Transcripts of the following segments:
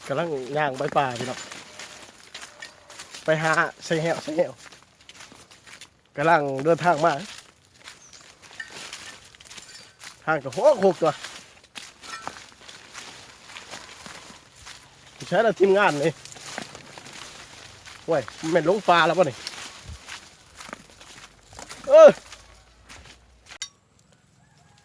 กำลังย่างใบป่าพี่น้องไปหาใส่แหวกำลังเดินทางมาทางก็โหกตัวใช้แล้วทีมงานเลยโว้ยแม่นลงปลาแล้วป่ะนี่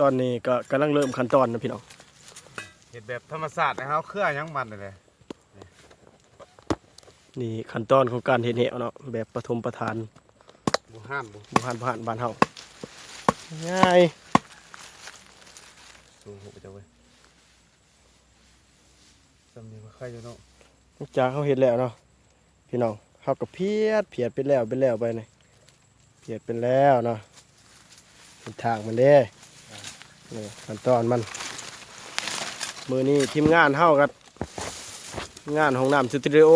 ตอนนี้ก็กำลังเริ่มขั้นตอนนะพี่น้องเห็ดแบบธรรมศาสตร์นะครับเครื่องยังมันเลยนี่ขั้นตอนของการเห็ดเหวเนาะแบบปฐมประธานบุห่านบ้านเฮาง่ายสูงหัวไปจ้าเว้ยจำนี้ว่าใครอยู่เนาะจากเขาเห็ดแล้วเนาะพี่น้องเขากับเพียดเป็นแล้วไปเนี่ยเพียดเป็นแล้วเนาะเป็นทางมันเด้นี่ขั้นตอนมันมือนี้ทีมงานเฮากันงานของน้ำสตูดิโอ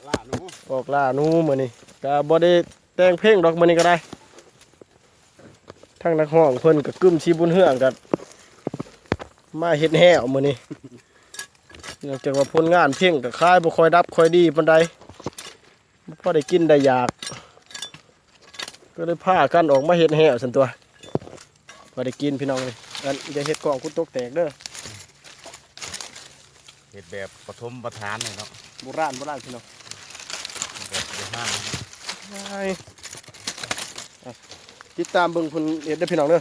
ล่าหนูออกล่าหนูมือนี้ก็บ่ได้แต่งเพลงดอกมือนี้ก็ได้ทั้งนักร้องเพิ่นกับกึ้มชีบุญเฮืองกันมาเฮ็ดแห่วมือนี้เนื่องจากว่าผลงานเพลงกับค่ายบ่ค่อยดับค่อยดีปานใดบ่พอได้กินได้อยากก็เลยพากันออกมาเฮ็ดแห่วซั่นตัวบ่ได้กินพี่น้องเลยงั้นอย่าเฮ็ดกล่องคุณตกแตกเด้อเห็ดแบบปฐมประธานเลยเนาะโบราณพี่น้องแบบบุห่านติดตามเบิ่งเพิ่นเฮ็ดได้พี่น้องเด้อ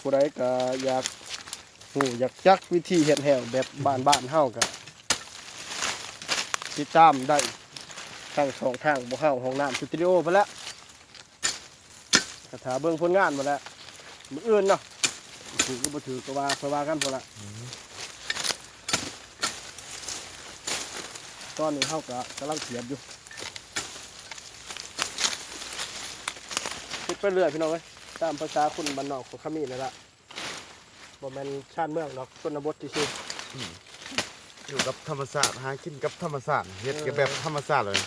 ผู้ใดก็อยากจักวิธีเฮ็ดแห่วแบบบ้านเฮาก็ติดตามได้ทั้งสองทางบ่เฮาห้องน้ำสตูดิโอไปแล้วก็ถ้าเบิ่งผลงานมาแล้วมื้ออื่นเนาะถือก็บ่ถือก็ว่ากันพุ่นละตอนนี้เฮาก็กำลังเขียนอยู่คิดไปเรื่อยพี่น้องเอ้ยตามภาษาคนบ้านนอกของขมิ้นนั่นล่ะบ่แม่นชาติเมืองดอกชนบทซื่ออยู่กับธรรมศาสตร์หากินกับธรรมศาสตร์เห็ดกับแบบธรรมศาสตร์เลย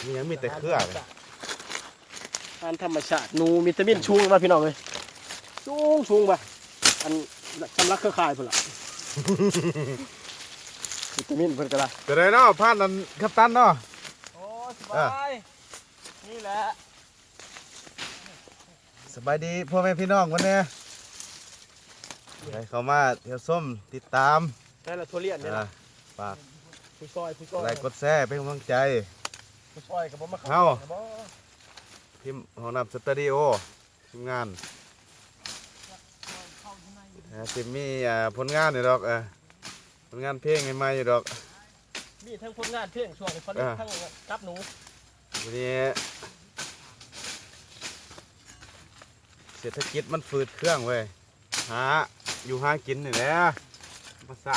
นี่ยังมีแต่เครือเลยอันธรรมชาติหนูวิตามินชูงมาพี่น้องเลยชูงป่ะอันสำลักเครือข่ายพุ่นล่ะวิตามินเพิ่นก็ได้จะได้เนาะผ่านนั้นกัปตันเนาะโอ้สบายนี่แหละสบายดีพ่อแม่พี่น้องวันนี้เข้ามาเที่ยวส้มติดตามได้ละทุเรียนนี่ล่ะฝากผู้ซอยไลค์กดแชร์เป็นกำลังใจผู้ซอยก็บ่มาเข้าทีมของนำสตูดิโอทีมงานทีมมีผลงานอยู่ดอกผลงานเพลงใหม่ๆอยู่ดอกมีทั้งผลงานเพลงช่วงผลิตทั้งกับหนูวันนี้เศรษฐกิจมันฝืดเครื่องเว้ยหากินนี่แหละภาษา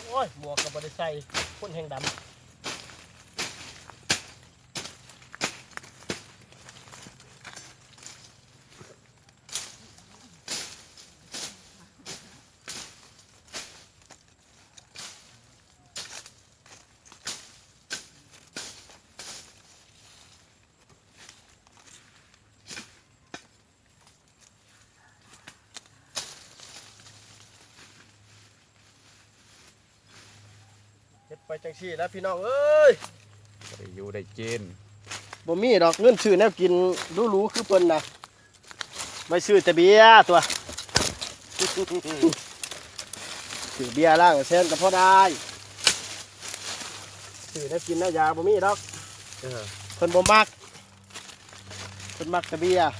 โอ้ยหมวกกับบริษัทคนแห่งดำไปจังซี่แล้วพี่น้องเอ้ยได้อยู่ได้เจนบ่มีดอกเงินซื้อแนวกินรู้คือเพิ่นนะไม่ซื้อแต่เบียร์ตัวซื้อเบียร์ล่างเส้นก็พอได้ซื้อแนวกินแนวยาบ่มีดอกเพิ่นบ่มักเพิ่นมักแต่เบียร์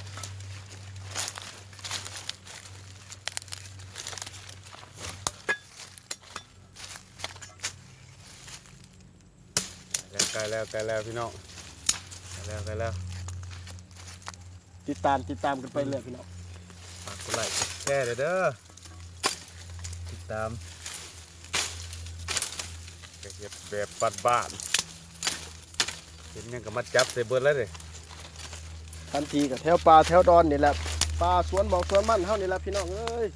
ใกล้แล้วพี่น้องใกล้แล้วติดตามกันไปเรื่อยพี่น้องฝากกดไลค์กดแชร์เด้อติดตามเก็บแบบบ้านเห็นยังก็มาจับใส่เบิร์ดแล้วเลยทันทีกับแถวป่าแถวดอนนี่แหละป่าสวนบอกสวนมันเท่านี่แหละพี่น้องเอ้ย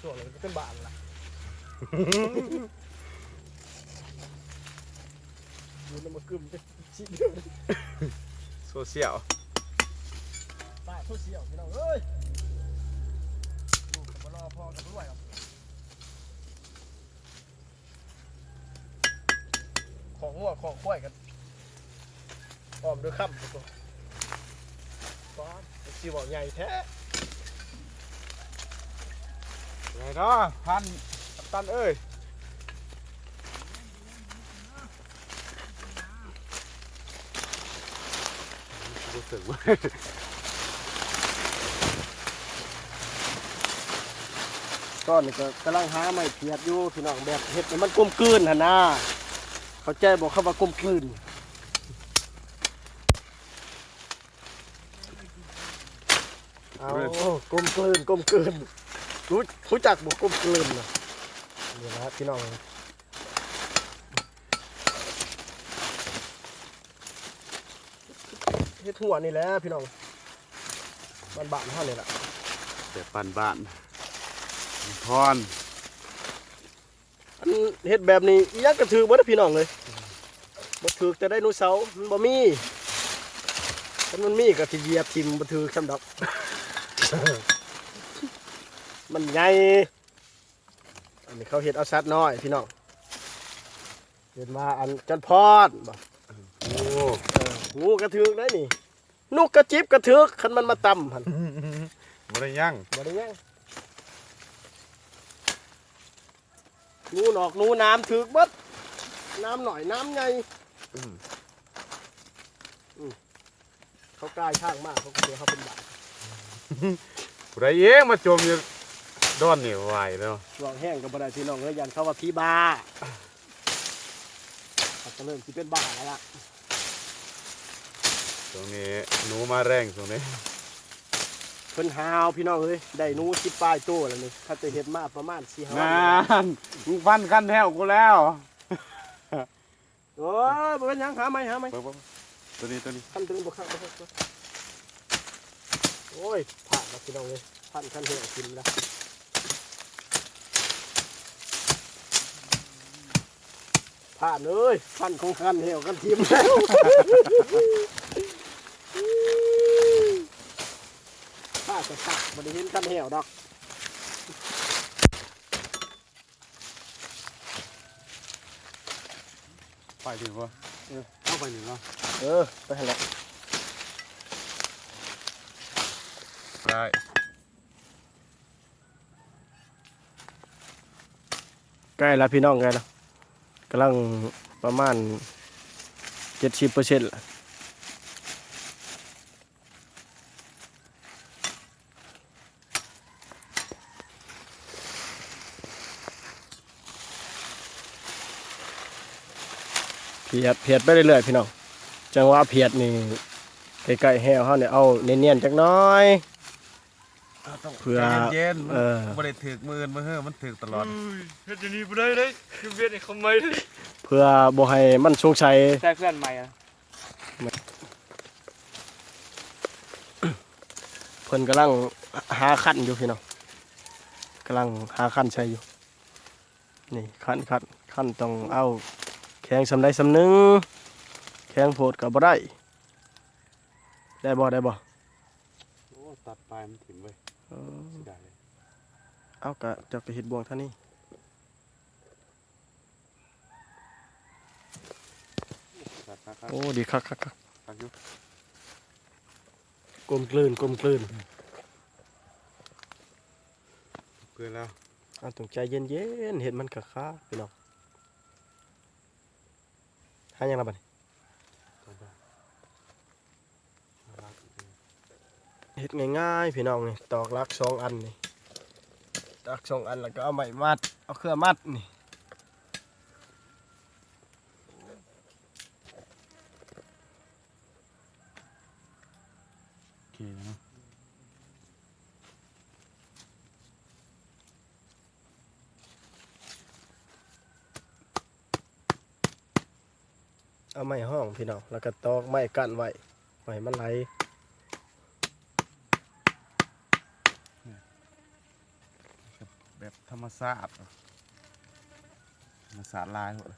ส่วนอะไรก็เป็นบ้านละ ยืนแล้วมากึ่มจะชิด โซเชียล ป้าโซเชียลพี่น้องเอ้ยลูกกับรอพ่อกับด้วยหรอกของงัวของควายกันอ้อมด้วยค่ำตัวก้อนสีบอกใหญ่แท้ ไงเนาะพันกัปตันเอ้ยรู้สึกว่า ก้อนนี่ก็กำลังหาไม้เพียดอยู่พี่น้องแบบเห็ดให้มันกลมกลืนหั่นนะเข้าใจบอกเขาว่ากลมกลืนเอากลมกลืนกลมกลืนรู้จักบอกกลมกลืนนะนี่นะพี่น้องเฮ็ดหัวนี่แหละพี่น้องบ้านๆเฮานี่แหละ แต่ปันบ้านพร อันเฮ็ดแบบนี้อีหยังกระถือบ่ได้พี่น้องเลยบ่ถือแต่ได้นูเสาร์มันบ่มีถ้ามันมีก็สิเหยียบทิ่มบ่ถือซำดอก มันใหญ่อันนี้เขาเฮ็ดเอาสัตว์น้อยพี่น้องเห็นว่าอันจันพอดบ่ โอ้ งูกระถือได้นี่นกกระจิบกระถือคันมันมาตำหั่น บ่ได้ยัง บ่ได้ยังงูนอกงูน้ำถือเบิดน้ำหน่อยน้ำใหญ่เขากลายข้างมากเขาก็เดี๋ยวเขาเป็นบาป ผู้ใดเองมาจมอยู่ดอนนี่ไหวแล้ว ลองแห้งกับบ่ได้พี่น้องเอ้ยยันเขาว่าพี่บ้าเขาจะเริ่มที่เป็นบ้าแล้วล่ะ ตรงนี้หนูมาแรงตรงนี้ เพิ่นหาวพี่น้องเอ้ยได้หนู10ปลายตัวแล้วนี่ถ้าจะเฮ็ดมาประมาณ4-5 นานมึงฟันกันแถวกูแล้ว โอ้ยบ่เป็นหยังหาไหม ตัวนี้ คันถึงบ่คักโอ้ยผ่านแล้วพี่น้องเอ้ยพันคันเหี่ยวกินแล้วผ่านเลยพันของคันเหี่ยวกันทิมแล้วป้าจะตักบ่ได้เห็นคันเหี่ยวดอก ไปถึงวะเข้าไปถึงวะ ไปหั่นแหละ ได้ ใกล้แล้วพี่น้องใกล้แล้วกำลังประมาณ 70%ละเพียดไปเรื่อยๆพี่น้องจังหวะเพียดนี่ใกล้ๆแห้วเขาเนี่ยเอาเนียนๆจักหน้อย เพื่อ เย็น เออ ๆบ่ได้ถึกมือมาเฮ้อมันถึกตลอด เฮ็ดอย่างนี้บ่ได้เลยคือเวียดให้เขาไม่ได้ เพื่อบ่ให้มันสงสัย ใช่เพื่อนใหม่อ่ะ เพิ่นกำลังหาขั้นอยู่พี่น้องกำลังหาขั้นใช้อยู่นี่ขั้นต้องเอาแข็งสำใดสำหนึงแข็งโพดก็บ่ได้บ่ โอ้ตัดปลายมันถิ่มเว้ย เออ เสียดายเลย เอากะเจ้าก็เฮ็ดบ่วงเท่านี้ ครับ โอ้ดีคัก ตัดอยู่ กลมกลืน เพื่อนแล้ว เอาต้องใจเย็นๆเห็ดมันคักๆพี่น้องหาหยังล่ะบัดนี้เฮ็ดง่ายๆพี่น้องนี่ตอกลัก2อันนี่ลัก2อันแล้วก็เอาไม้มัดเอาเครื่องมัดนี่ โอเคนะ เอาไม้ห้องพี่น้องแล้วก็ตอกไม้กั้นไว้ไว้มันไหล แบบธรรมชาติธรรมชาติลายหมด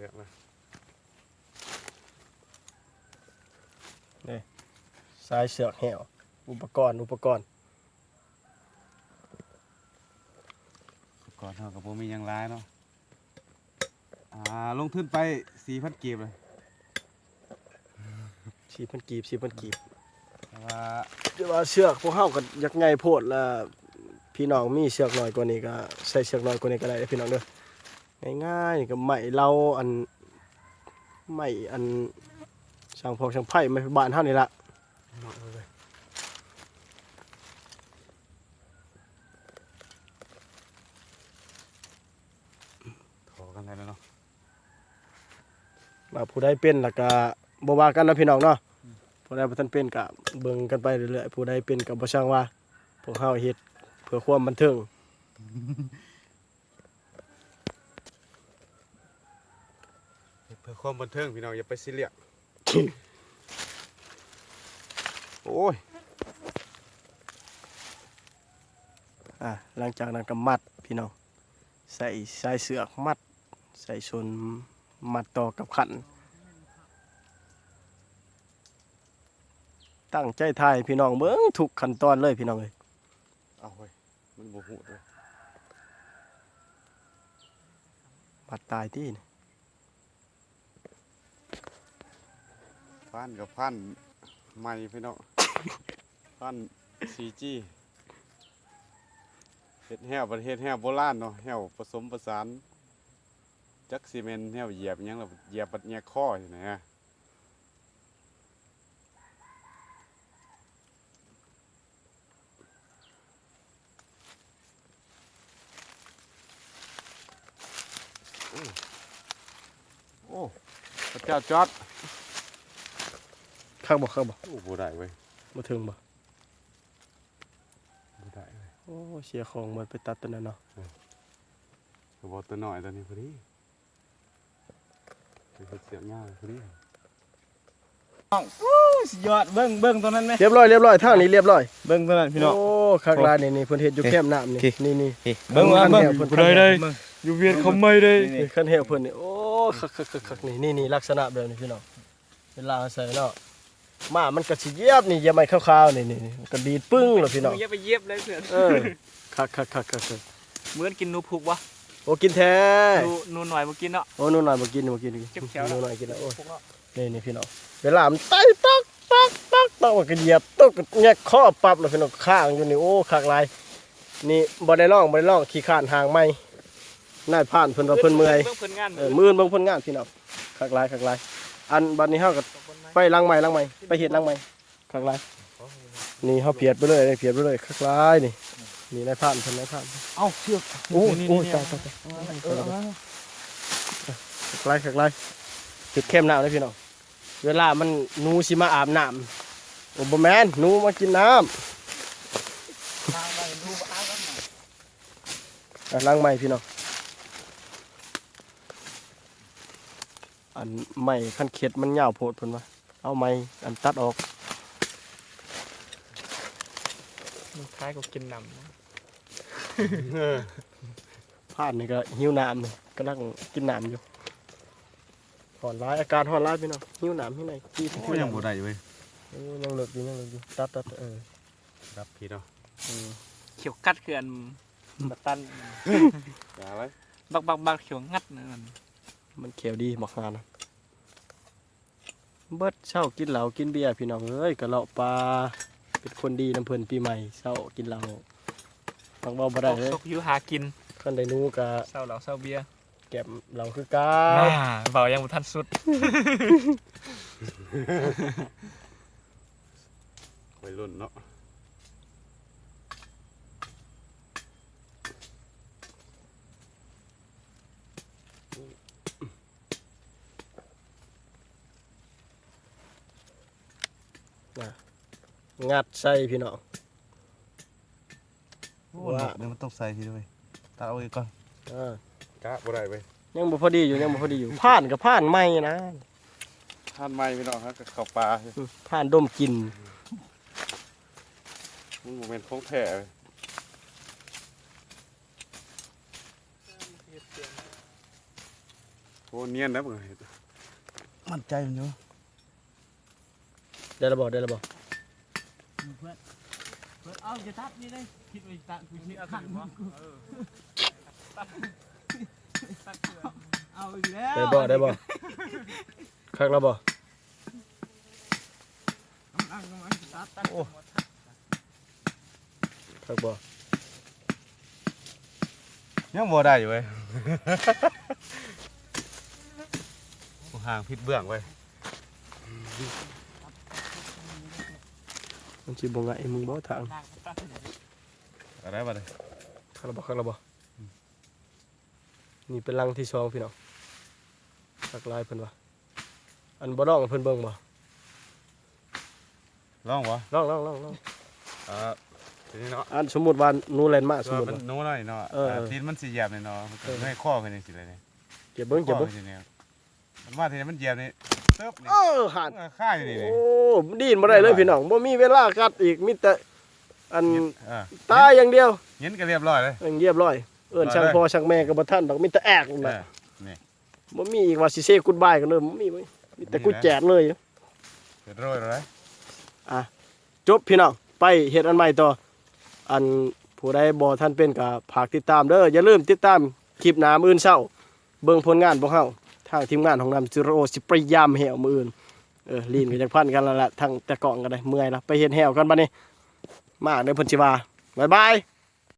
ลือกมา สายเสือกแหวอุปกรณ์ ก่อนเท่ากับผมมีหยังร้ายเนาะลงทุนไป 4,000 กีบเลย 4,000 กีบ แต่ว่า แต่ว่าเสือกพวกเฮาก็อยากใหญ่โพดแล้วพี่น้องมีเสือกน้อยกว่านี้ก็ใส่เสือกน้อยกว่านี้ก็ได้เด้อพี่น้องเด้อง่ายๆนี่ก็ไม้เราอันไม้อันช่างพอกช่างไผ่ไม้บ้านเฮานี่ล่ะ เหมาะเลยขอกันได้แล้วเนาะ ว่าผู้ใดเป็นแล้วก็บ่ว่ากันนะพี่น้องเนาะผู้ใดบ่ทันเป็นก็เบิ่งกันไปเรื่อยๆผู้ใดเป็นก็บ่ช่างว่าพวกเฮาเฮ็ดเพื่อความบันเทิง เพื่อความบันเทิงพี่น้องอย่าไปซีเรียส โอ้ย หลังจากนั้นก็มัดพี่น้องใส่สายเสือกมัดใส่ชนมัดต่อกับขันตั้งใจถ่ายพี่น้องเบิ่งทุกขั้นตอนเลยพี่น้องเอ้ย เอาเว้ยมันบ่หูเลย มัดตายที่นี่ พันกับพันใหม่พี่น้อง พัน 4G เฮ็ดแห้วประเทศแห้วโบราณเนาะแห้วผสมผสานจักซีเมนต์แห้วเหยียบหยังล่ะเหยียบบัดแยกข้ออยู่นะฮะโอ้พระเจ้าจอด คักบ่ โอ้บ่ได้เว้ย บ่ถึงบ่ บ่ได้เว้ย โอ้เสียของหมดไปตัดตัวนั้นเนาะ ก็บ่ตัวน้อยตัวนี้พอดีเป็นเสียงยาวพอดี ยอดเบิ้งตัวนั้นไหม เรียบร้อยทางนี้เรียบร้อย เบิ้งตัวนั้นพี่น้อง โอ้คักลายนี่เพิ่นเฮ็ดอยู่แคมป์น้ำนี่นี่ เบิ้ง คัน เบิ้ง แหวเพิ่น บ่ได้อยู่เวียนเขาไม่ได้ นี่คันแหวเพิ่นนี่โอ้คักนี่ลักษณะแบบนี้พี่น้องเวลาใส่เนาะมามันก็สิเหยียบนี่อย่าไม่ขาวๆนี่ก็ดีดปึ้งแล้วพี่น้อง อย่าไปเย็บเลยเพื่อน เออคัก เหมือนกินนูพุกวะ โอ้กินแท้ นูหน่อยมากินเนาะ โอ้นู่นหน่อยบ่กิน เจ็บแขว นู่ แล้ว นหน่อยกินแล้วโอ้นี่พี่น้องเวลามันไต่ตักมันก็เหยียบตกแงกข้อปั๊บแล้วพี่น้องข้างอยู่นี่โอ้คักหลายนี่บ่ได้ร้องขี้ข้านห่างไม้นายผ่านเพิ่นว่าเพิ่นเมื่อย เบิ้งผลงาน มื้อเบิ่งผลงานพี่น้องคักหลายอันบัดนี้เฮาก็ไปล้างไม้ไปเฮ็ดล้างไม้คักหลายนี่เฮาเพียดไปเลยคักหลายนี่นายผ่านเพิ่น เอ้าเชือก โอ้ตายคักหลายจุดเข้มน้ำเลยพี่น้องเวลามันหนูสิมาอาบน้ำโอ้บ่แม่นหนูมากินน้ำล้างไม้พี่น้องอันไม้คันเข็ดมันยาวโพดเพิ่นว่าเอาไม้อันตัดออก คล้ายกับกินน้ำ ผ่านนี่ก็หิวน้ำนี่กำลังกินน้ำอยู่หอนร้ายอาการหอนร้ายพี่น้องหิวน้ำที่ไหนกี้ โอ้ยังบ่ได้เว้ย ยังเลิกอยู่ตัดรับพี่เนาะ เขียวกัดคืออันบัตตัน อย่าไว้ บักเขียวงัดนั่น มันเขียวดีหมอกงานนะเบิดเช้ากินเหล้ากินเบียร์พี่น้องเอ้ยกะเลาะปลาเป็นคนดีน้ำเพิ่นปีใหม่เช้ากินเหล้าบางเบาบ่ได้เลย ตกอยู่หากิน คันได้หนูกะ เศร้าเหล่าเศร้าเบียร์ แก็บเหล้าคือก้า เบายังบ่ทันสุด วัยรุ่นเนาะ งัดใส่พี่น้อง ว่าเนี่ยมันต้องใส่ทีด้วยตัดเอาไว้ก่อน อ่าก ะบ่ได้เว้ย ยังบ่พอดีอยู่ผ่านกับผ่านใหม่นะ ทานไม้พี่น้องฮะกับข้าวปลา ผ่านดมกลิน มันบ่แม่นของแท้เว้ย อ้เนียนแล้วเบิ่งมั่นใจมันอยู่ ได้ระบอกได้ระบอก เพื่อนเอาจะตัดนี่เลยคิดว่าตัดกูคิดเอาถึงวะเอาอีกแล้ว ได้บอกได้บอกคักระบอก โอ้ คักบอก ยังบ่ได้อยู่เว้ย ห่างพิษเบื้องไว้ มันสิบ่งไงมึงบ่ทาง อะไรมาเลย คักระบอกคักระบอกนี่เป็นรังที่สองพี่น้องคักลายเพิ่นว่าอันบ่ร้องเพิ่นเบิ่งบ่ ลองวะ ร้องทีนี้เนาะ อันสมมุติว่าหนูแล่นมาสม ตัว มุติ มัน ว่า โน้หน่อยเนาะ เออ ตีนมันสีเหยียบเลยเนาะมันก็ไม่ให้ข้อกันนี่สิเลยเนี่ย เก็บเบิ่งเก็บเบิ่ง ข้อมันสิเนี่ยมันว่าทีนี้มันเหยียบนี่เติบนี่ หัน มันก็ค่าอยู่นี่ โอ้ดีนบ่ได้เลยพี่น้องบ่มีเวลากัดอีกมีแต่อัน เออ ตายอย่างเดียว เย็นก็เรียบร้อยเลย เรียบร้อยเอิ้นช่างพ่อช่างแม่ก็บ่ทันดอกมีแต่แอกนั่น เอ แหละ อนี่ บ่มีอีกว่าสิเซกูดบายกันเด้อบ่มีเว้ยมีแต่กูแจกเลย เสร็จโรยเลย จบพี่น้องไปเฮ็ดอันใหม่ต่ออันผู้ใดบ่ทันเป็นก็ฝากติดตามเด้ออย่าลืมติดตามคลิปหน้ามื้ออื่นเช้าเบิ่งผลงานพวกเฮาทางทีมงานของนำจิโรสิพยายามแหวมื้ออื่นลีนก็จักพันกันแล้วล่ะทั้งแต่กล่องก็ได้เมื่อยแล้วไปเฮ็ดแหวกันบัดนี้มาเด้อเพิ่นสิว่าบ๊ายบาย